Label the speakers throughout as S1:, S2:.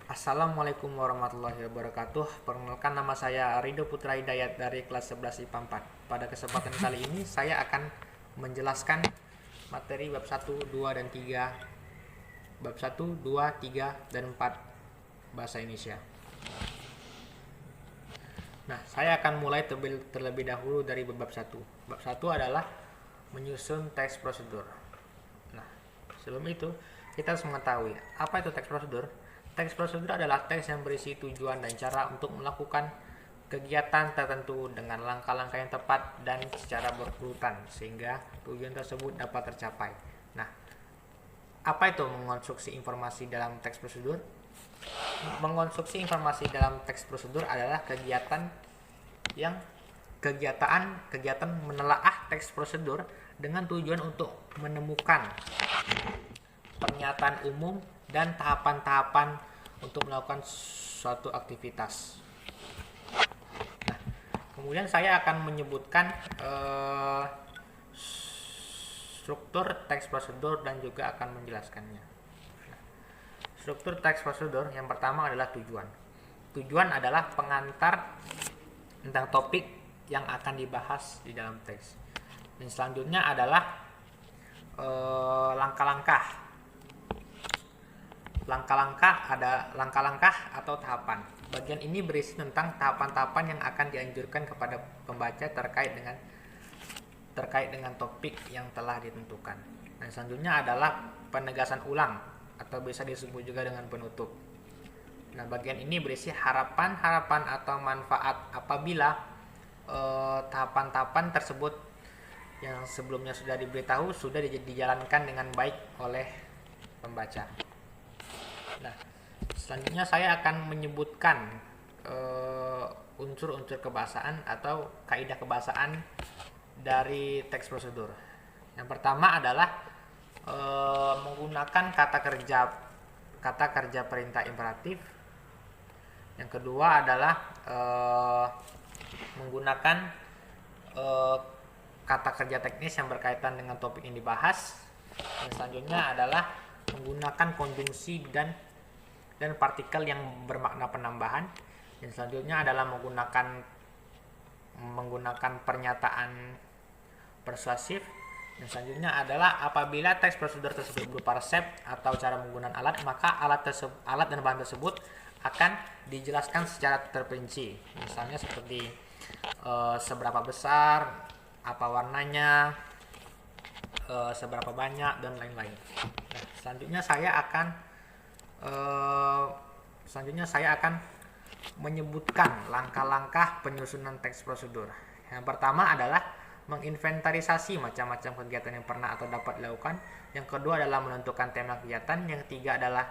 S1: Assalamualaikum warahmatullahi wabarakatuh. Perkenalkan, nama saya Rido Putra Hidayat dari kelas 11 IPA 4. Pada kesempatan kali ini saya akan menjelaskan materi bab 1, 2, dan 3. Bab 1, 2, 3, dan 4 Bahasa Indonesia. Nah, saya akan mulai terlebih dahulu dari bab 1. Bab 1 adalah menyusun teks prosedur. Nah, sebelum itu kita harus mengetahui apa itu teks prosedur. Teks prosedur adalah teks yang berisi tujuan dan cara untuk melakukan kegiatan tertentu dengan langkah-langkah yang tepat dan secara berurutan sehingga tujuan tersebut dapat tercapai. Nah, apa itu mengonstruksi informasi dalam teks prosedur? Mengonstruksi informasi dalam teks prosedur adalah kegiatan menelaah teks prosedur dengan tujuan untuk menemukan pernyataan umum dan tahapan-tahapan untuk melakukan suatu aktivitas. Nah, kemudian saya akan menyebutkan struktur teks prosedur dan juga akan menjelaskannya. Nah, struktur teks prosedur yang pertama adalah tujuan. Tujuan adalah pengantar tentang topik yang akan dibahas di dalam teks. Dan selanjutnya adalah langkah-langkah. Langkah-langkah atau tahapan. Bagian ini berisi tentang tahapan-tahapan yang akan dianjurkan kepada pembaca terkait dengan topik yang telah ditentukan. Dan selanjutnya adalah penegasan ulang atau bisa disebut juga dengan penutup. Nah, bagian ini berisi harapan-harapan atau manfaat apabila tahapan-tahapan tersebut yang sebelumnya sudah diberitahu sudah dijalankan dengan baik oleh pembaca. Nah, selanjutnya saya akan menyebutkan unsur-unsur kebahasaan atau kaidah kebahasaan dari teks prosedur. Yang pertama adalah menggunakan kata kerja perintah imperatif. Yang kedua adalah menggunakan kata kerja teknis yang berkaitan dengan topik yang dibahas. Dan selanjutnya adalah menggunakan konjungsi dan partikel yang bermakna penambahan. Dan selanjutnya adalah menggunakan pernyataan persuasif. Dan selanjutnya adalah apabila teks prosedur tersebut berupa resep atau cara menggunakan alat, maka alat dan bahan tersebut akan dijelaskan secara terperinci. Misalnya seperti seberapa besar, apa warnanya, seberapa banyak, dan lain-lain. Nah, selanjutnya saya akan menyebutkan langkah-langkah penyusunan teks prosedur. Yang pertama adalah menginventarisasi macam-macam kegiatan yang pernah atau dapat dilakukan. Yang kedua adalah menentukan tema kegiatan. Yang ketiga adalah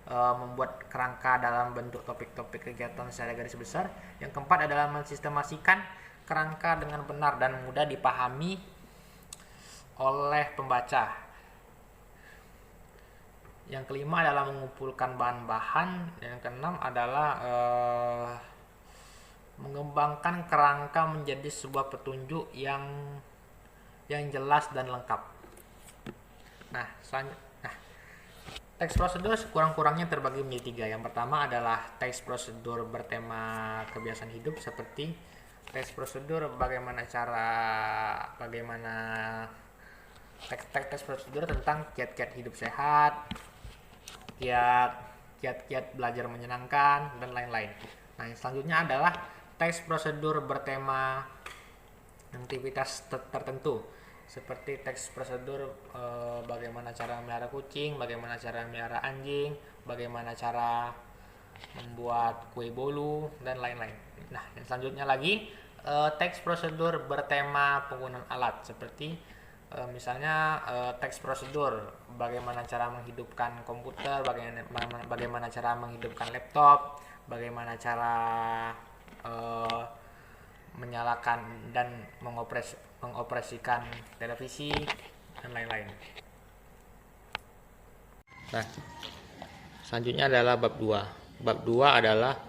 S1: membuat kerangka dalam bentuk topik-topik kegiatan secara garis besar. Yang keempat adalah mensistemasikan kerangka dengan benar dan mudah dipahami oleh pembaca. Yang kelima adalah mengumpulkan bahan-bahan. Yang keenam adalah mengembangkan kerangka menjadi sebuah petunjuk yang jelas dan lengkap. Nah, teks prosedur sekurang-kurangnya terbagi menjadi tiga. Yang pertama adalah teks prosedur bertema kebiasaan hidup, seperti teks prosedur teks prosedur tentang kiat-kiat hidup sehat, kiat-kiat belajar menyenangkan, dan lain-lain. Nah, yang selanjutnya adalah teks prosedur bertema aktivitas tertentu, seperti teks prosedur bagaimana cara melihara kucing, bagaimana cara melihara anjing, bagaimana cara membuat kue bolu, dan lain-lain. Nah, yang selanjutnya lagi teks prosedur bertema penggunaan alat, seperti misalnya teks prosedur bagaimana cara menghidupkan komputer, bagaimana cara menghidupkan laptop, bagaimana cara menyalakan dan mengoperasikan televisi, dan lain-lain. Nah, selanjutnya adalah bab 2. Bab 2 adalah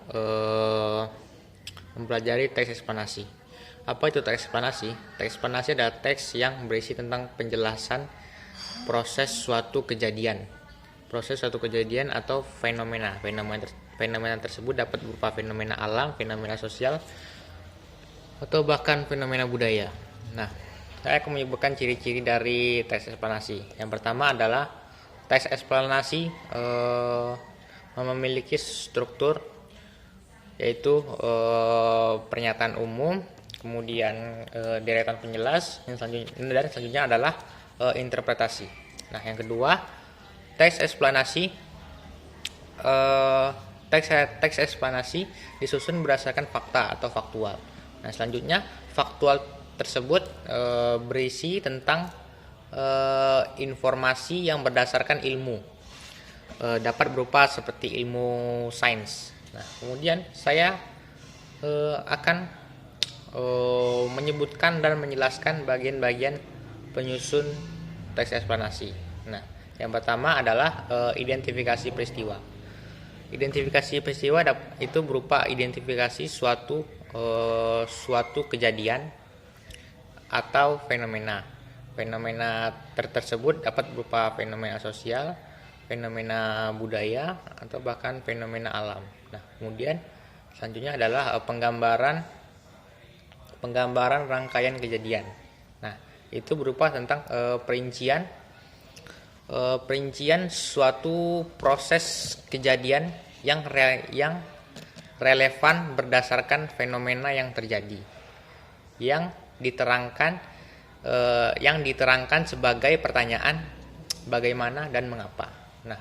S1: mempelajari teks eksplanasi. Apa itu teks eksplanasi? Teks eksplanasi adalah teks yang berisi tentang penjelasan proses suatu kejadian atau fenomena Fenomena tersebut dapat berupa fenomena alam, fenomena sosial, atau bahkan fenomena budaya. Nah, saya akan menyebutkan ciri-ciri dari teks eksplanasi. Yang pertama adalah teks eksplanasi memiliki struktur, yaitu pernyataan umum, kemudian deretan penjelas, dan selanjutnya adalah interpretasi. Nah, yang kedua, teks eksplanasi teks eksplanasi disusun berdasarkan fakta atau faktual. Nah, selanjutnya faktual tersebut berisi tentang informasi yang berdasarkan ilmu, dapat berupa seperti ilmu sains. Nah, kemudian saya akan menyebutkan dan menjelaskan bagian-bagian penyusun teks eksplanasi. Nah, yang pertama adalah identifikasi peristiwa. Identifikasi peristiwa itu berupa identifikasi suatu kejadian atau fenomena. Fenomena tersebut dapat berupa fenomena sosial, fenomena budaya, atau bahkan fenomena alam. Nah, kemudian selanjutnya adalah penggambaran rangkaian kejadian. Nah, itu berupa tentang perincian suatu proses kejadian yang relevan berdasarkan fenomena yang terjadi, yang diterangkan sebagai pertanyaan bagaimana dan mengapa. Nah,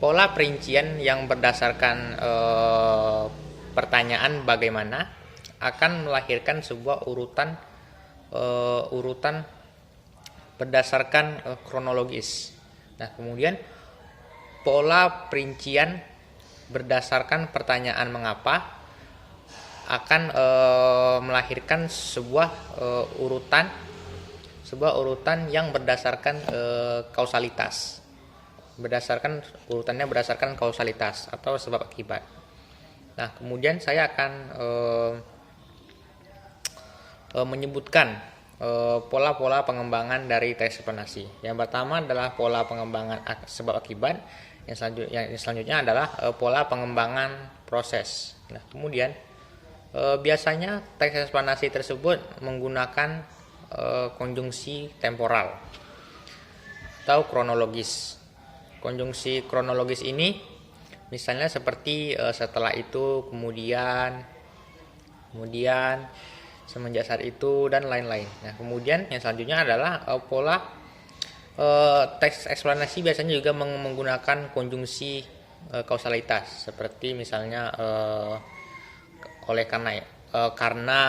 S1: pola perincian yang berdasarkan pertanyaan bagaimana akan melahirkan sebuah urutan berdasarkan kronologis. Nah, kemudian pola perincian berdasarkan pertanyaan mengapa akan melahirkan sebuah urutan yang berdasarkan kausalitas. Berdasarkan kausalitas atau sebab akibat. Nah, kemudian saya akan menyebutkan pola-pola pengembangan dari teks eksplanasi. Yang pertama adalah pola pengembangan sebab akibat. Yang selanjutnya adalah pola pengembangan proses. Nah, kemudian biasanya teks eksplanasi tersebut menggunakan konjungsi temporal atau kronologis. Konjungsi kronologis ini misalnya seperti setelah itu, kemudian semenjak saat itu, dan lain-lain. Nah, kemudian yang selanjutnya adalah pola teks eksplanasi biasanya juga menggunakan konjungsi kausalitas, seperti misalnya karena,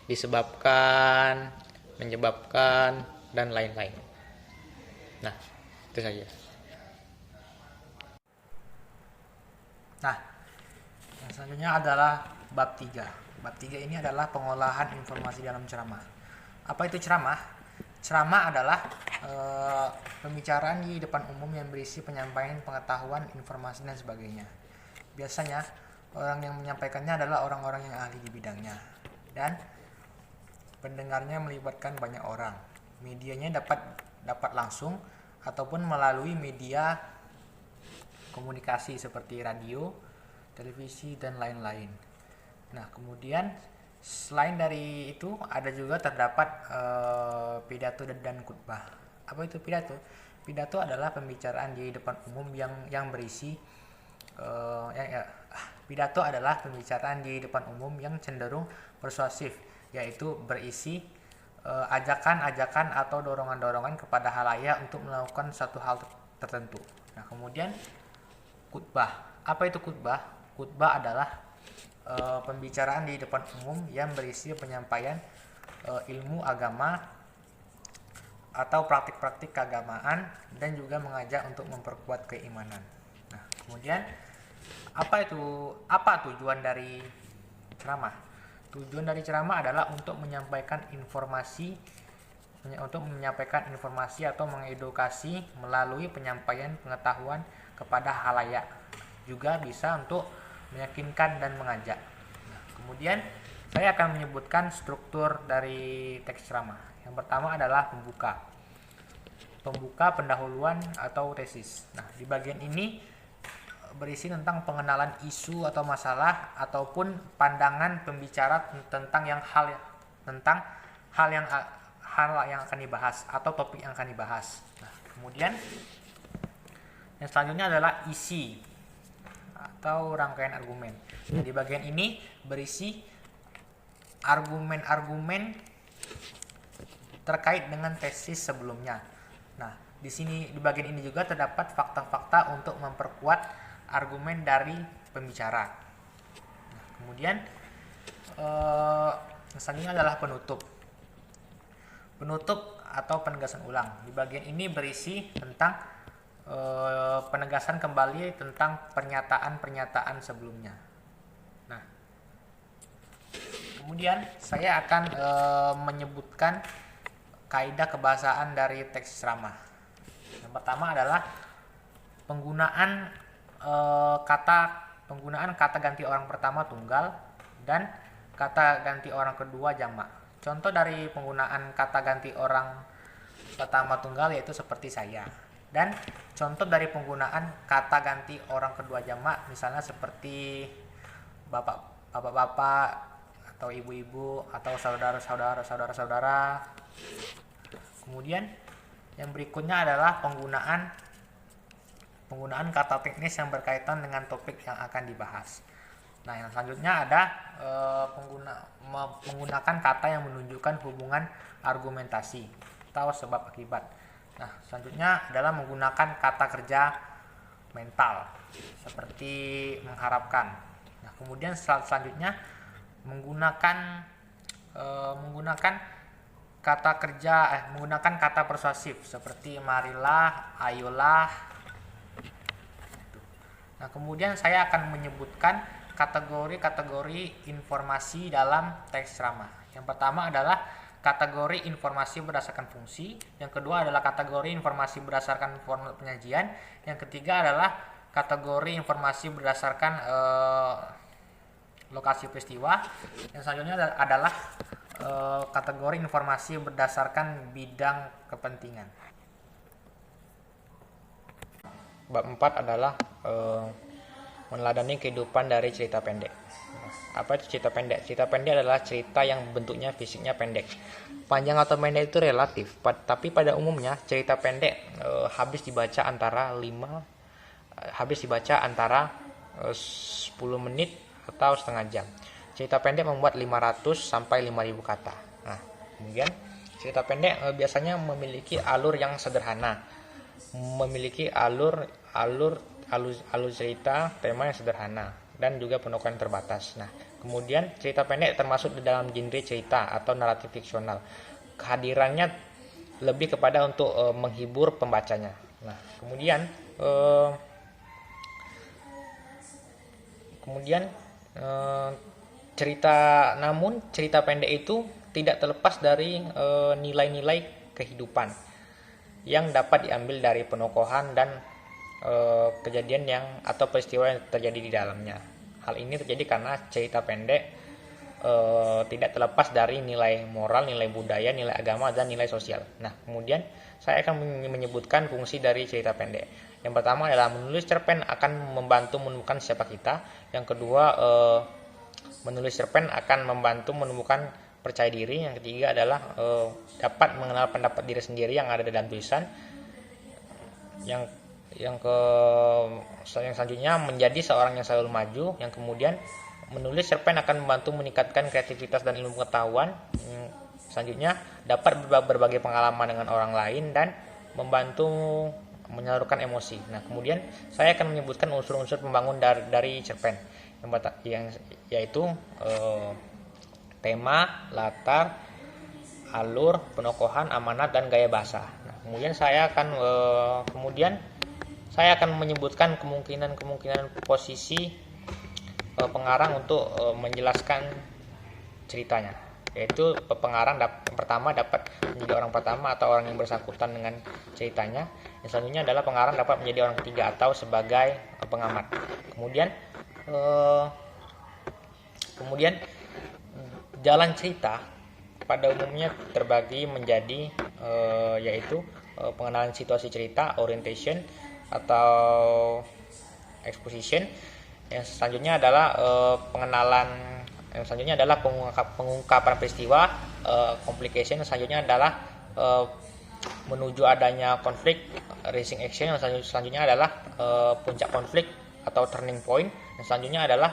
S1: disebabkan, menyebabkan, dan lain-lain. Nah, itu saja. Nah, yang selanjutnya adalah bab 3. Bab 3 ini adalah pengolahan informasi dalam ceramah. Apa itu ceramah? Ceramah adalah pembicaraan di depan umum yang berisi penyampaian pengetahuan, informasi, dan sebagainya. Biasanya orang yang menyampaikannya adalah orang-orang yang ahli di bidangnya, dan pendengarnya melibatkan banyak orang. Medianya dapat langsung ataupun melalui media komunikasi seperti radio, televisi, dan lain-lain. Nah, kemudian selain dari itu ada juga terdapat pidato dan khutbah. Apa itu pidato? Pidato adalah pembicaraan di depan umum yang berisi pidato adalah pembicaraan di depan umum yang cenderung persuasif, yaitu berisi ajakan-ajakan atau dorongan-dorongan kepada halayak untuk melakukan satu hal tertentu. Nah, kemudian khutbah. Apa itu khutbah? Khutbah adalah pembicaraan di depan umum yang berisi penyampaian ilmu agama atau praktik-praktik keagamaan, dan juga mengajak untuk memperkuat keimanan. Nah, kemudian apa tujuan dari ceramah? Tujuan dari ceramah adalah untuk menyampaikan informasi atau mengedukasi melalui penyampaian pengetahuan kepada halayak. Juga bisa untuk meyakinkan dan mengajak. Nah, kemudian saya akan menyebutkan struktur dari teks ceramah. Yang pertama adalah pembuka, pendahuluan atau tesis. Nah, di bagian ini berisi tentang pengenalan isu atau masalah ataupun pandangan pembicara tentang hal yang akan dibahas atau topik yang akan dibahas. Nah, kemudian yang selanjutnya adalah isi atau rangkaian argumen. Nah, di bagian ini berisi argumen-argumen terkait dengan tesis sebelumnya. Nah, di bagian ini juga terdapat fakta-fakta untuk memperkuat argumen dari pembicara. Nah, kemudian selanjutnya adalah penutup. Penutup atau penegasan ulang. Di bagian ini berisi tentang penegasan kembali tentang pernyataan-pernyataan sebelumnya. Nah, kemudian saya akan menyebutkan kaidah kebahasaan dari teks ceramah. Yang pertama adalah penggunaan kata ganti orang pertama tunggal dan kata ganti orang kedua jamak. Contoh dari penggunaan kata ganti orang pertama tunggal yaitu seperti saya. Dan contoh dari penggunaan kata ganti orang kedua jamak misalnya seperti bapak-bapak atau ibu-ibu atau saudara-saudara. Kemudian yang berikutnya adalah penggunaan kata teknis yang berkaitan dengan topik yang akan dibahas. Nah, yang selanjutnya ada menggunakan kata yang menunjukkan hubungan argumentasi atau sebab akibat. Nah, selanjutnya adalah menggunakan kata kerja mental seperti mengharapkan. Nah, kemudian selanjutnya menggunakan kata persuasif seperti marilah, ayolah. Nah, kemudian saya akan menyebutkan kategori-kategori informasi dalam teks ceramah. Yang pertama adalah kategori informasi berdasarkan fungsi, yang kedua adalah kategori informasi berdasarkan format penyajian, yang ketiga adalah kategori informasi berdasarkan lokasi peristiwa, yang selanjutnya adalah kategori informasi berdasarkan bidang kepentingan. Bab 4 adalah meneladani kehidupan dari cerita pendek. Apa itu cerita pendek? Cerita pendek adalah cerita yang bentuknya fisiknya pendek. Panjang atau pendek itu relatif, tapi pada umumnya cerita pendek habis dibaca antara 10 menit atau setengah jam. Cerita pendek membuat 500 sampai 5.000 kata. Nah, kemudian cerita pendek biasanya memiliki alur yang sederhana, memiliki alur cerita, tema yang sederhana, dan juga penokohan terbatas. Nah, kemudian cerita pendek termasuk di dalam genre cerita atau naratif fiksional. Kehadirannya lebih kepada untuk menghibur pembacanya. Nah, kemudian cerita pendek itu tidak terlepas dari nilai-nilai kehidupan yang dapat diambil dari penokohan dan kejadian atau peristiwa yang terjadi di dalamnya. Hal ini terjadi karena cerita pendek tidak terlepas dari nilai moral, nilai budaya, nilai agama, dan nilai sosial. Nah, kemudian saya akan menyebutkan fungsi dari cerita pendek. Yang pertama adalah menulis cerpen akan membantu menemukan siapa kita. Yang kedua, menulis cerpen akan membantu menemukan percaya diri. Yang ketiga adalah dapat mengenal pendapat diri sendiri yang ada dalam tulisan. Yang selanjutnya menjadi seorang yang selalu maju. Yang kemudian menulis cerpen akan membantu meningkatkan kreativitas dan ilmu pengetahuan. Selanjutnya dapat berbagi pengalaman dengan orang lain dan membantu menyalurkan emosi. Nah, kemudian saya akan menyebutkan unsur-unsur pembangun dari cerpen yang yaitu tema, latar, alur, penokohan, amanat, dan gaya bahasa. Nah, kemudian saya akan menyebutkan kemungkinan posisi pengarang untuk menjelaskan ceritanya, yaitu pengarang pertama dapat menjadi orang pertama atau orang yang bersangkutan dengan ceritanya. Yang selanjutnya adalah pengarang dapat menjadi orang ketiga atau sebagai pengamat. Kemudian jalan cerita pada umumnya terbagi menjadi yaitu pengenalan situasi cerita, orientation, atau exposition. Yang selanjutnya adalah pengenalan. Yang selanjutnya adalah pengungkapan peristiwa, complication. Yang selanjutnya adalah menuju adanya konflik, raising action. Yang selanjutnya adalah puncak konflik atau turning point. Yang selanjutnya adalah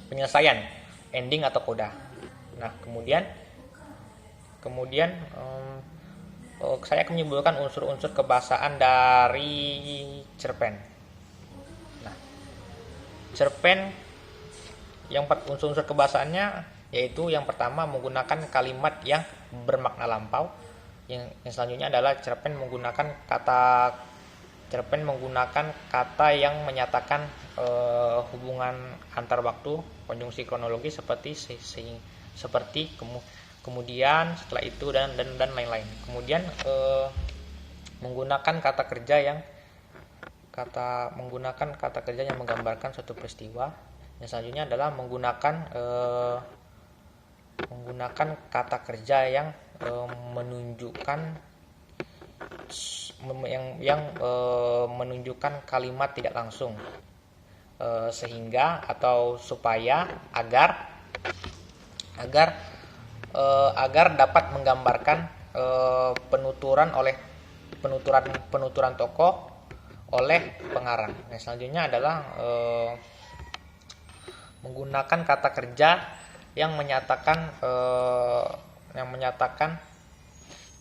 S1: penyelesaian, ending atau coda. Nah, kemudian saya akan menyebutkan unsur-unsur kebahasaan dari cerpen. Nah, cerpen yang unsur-unsur kebahasaannya yaitu yang pertama menggunakan kalimat yang bermakna lampau. Yang selanjutnya adalah cerpen menggunakan kata yang menyatakan hubungan antar waktu, konjungsi kronologi seperti kemudian, setelah itu, dan lain-lain. Kemudian menggunakan kata kerja yang menggambarkan suatu peristiwa. Yang selanjutnya adalah menggunakan kata kerja yang menunjukkan kalimat tidak langsung, sehingga atau supaya agar dapat menggambarkan penuturan tokoh oleh pengarang. Nah, selanjutnya adalah menggunakan kata kerja yang menyatakan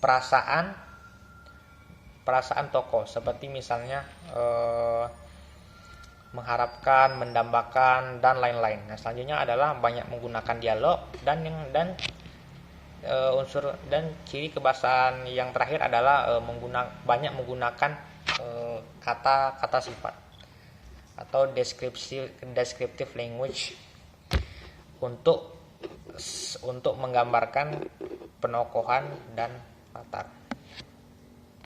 S1: perasaan tokoh, seperti misalnya mengharapkan, mendambakan, dan lain-lain. Nah, selanjutnya adalah banyak menggunakan dialog dan unsur dan ciri kebahasaan yang terakhir adalah banyak menggunakan kata sifat atau descriptive language untuk menggambarkan penokohan dan latar.